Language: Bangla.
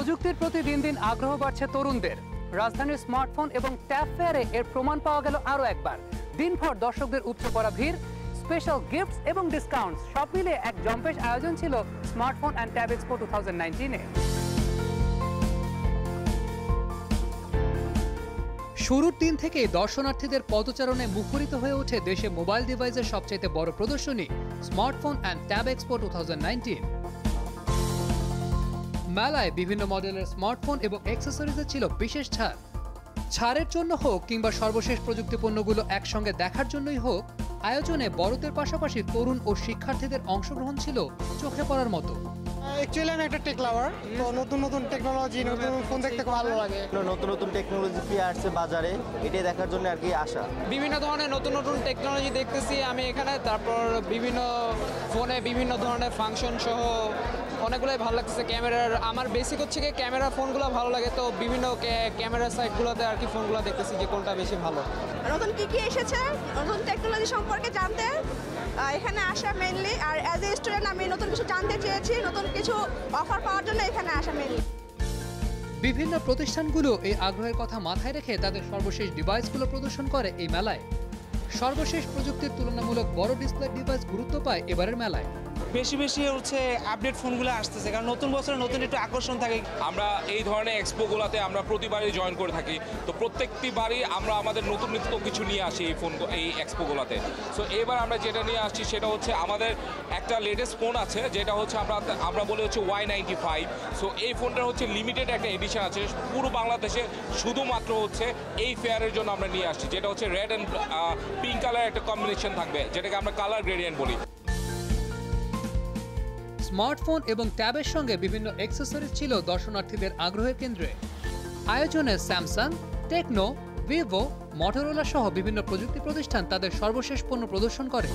প্রযুক্তির প্রতি দিন দিন আগ্রহ বাড়ছে তরুণদের। রাজধানীর স্মার্টফোন এবং ট্যাব ফেয়ারে এর প্রমাণ পাওয়া গেল আরও একবার। দিনভর দর্শকদের উপচে পড়া ভিড়, স্পেশাল গিফটস এবং ডিসকাউন্টস সব মিলে এক জম্পেশ আয়োজন ছিল স্মার্টফোন অ্যান্ড ট্যাব এক্সপো 2019-এ। শুরুর দিন থেকেই দর্শনার্থীদের পদচারণে মুখরিত হয়ে ওঠে দেশে মোবাইল ডিভাইসের সবচাইতে বড় প্রদর্শনী স্মার্টফোন অ্যান্ড ট্যাব এক্সপো 2019। মেলায় বিভিন্ন মডেলের স্মার্টফোন এবং অ্যাক্সেসরিজে ছিল বিশেষ ছাড়। ছাড়ের জন্য হোক কিংবা সর্বশেষ প্রযুক্তি পণ্যগুলো একসঙ্গে দেখার জন্যই হোক, আয়োজনে বড়দের পাশাপাশি তরুণ ও শিক্ষার্থীদের অংশগ্রহণ ছিল চোখে পড়ার মতো। অ্যাকচুয়ালি আমি একটা টেক লাভার, তো নতুন নতুন টেকনোলজি, নতুন ফোন দেখতে খুব ভালো লাগে। নতুন নতুন টেকনোলজি কি আসছে বাজারে, এটাই দেখার জন্য আর কি আসা। বিভিন্ন ধরনের নতুন নতুন টেকনোলজি দেখতেছি আমি এখানে। তারপর বিভিন্ন ফোনে বিভিন্ন ধরনের ফাংশন সহ অনেকগুলোই ভালো লাগতেছে। ক্যামেরার আমার বেসিক হচ্ছে কি ক্যামেরা ফোনগুলো ভালো লাগে, তো বিভিন্ন ক্যামেরা সাইটগুলোতে আর কি ফোনগুলো দেখতেছি যে কোনটা বেশি ভালো। নতুন কি এসেছে, নতুন টেকনোলজি সম্পর্কে জানতে এখানে আসা মেইনলি। আর অ্যাজ এ স্টুডেন্ট আমি নতুন কিছু জানতে চেয়েছি, নতুন কিছু অফার পাওয়ার জন্য এখানে আসা মেইনলি। বিভিন্ন প্রতিষ্ঠানগুলো এই আগ্রহের কথা মাথায় রেখে তাদের সর্বশেষ ডিভাইসগুলো প্রদর্শন করে এই মেলায়। সর্বশেষ প্রযুক্তির তুলনামূলক বড় ডিসপ্লে ডিভাইস গুরুত্ব পায় এবারের মেলায়। বেশি বেশি হচ্ছে আপডেট ফোনগুলো আসতেছে, কারণ নতুন বছরে নতুন একটু আকর্ষণ থাকে। আমরা এই ধরনের এক্সপোগুলোতে আমরা প্রতিবারই জয়েন করে থাকি, তো প্রত্যেকটি বারই আমরা আমাদের নতুন নতুন কিছু নিয়ে আসি এই এক্সপোগুলোতে। সো এবার আমরা যেটা নিয়ে আসছি সেটা হচ্ছে আমাদের একটা লেটেস্ট ফোন আছে, যেটা হচ্ছে আমরা বলি হচ্ছে Y95। সো এই ফোনটার হচ্ছে লিমিটেড একটা এডিশন আছে পুরো বাংলাদেশে, শুধুমাত্র হচ্ছে এই ফেয়ারের জন্য আমরা নিয়ে আসছি, যেটা হচ্ছে রেড অ্যান্ড পিঙ্ক কালার একটা কম্বিনেশন থাকবে, যেটাকে আমরা কালার গ্রেডিয়েন্ট বলি। স্মার্টফোন এবং ট্যাবের সঙ্গে বিভিন্ন অ্যাক্সেসরিজ ছিল দর্শনার্থীদের আগ্রহের কেন্দ্রে। আয়োজনে স্যামসাং, টেকনো, ভিভো, মটোরোলা সহ বিভিন্ন প্রযুক্তি প্রতিষ্ঠান তাদের সর্বশেষ পণ্য প্রদর্শন করে।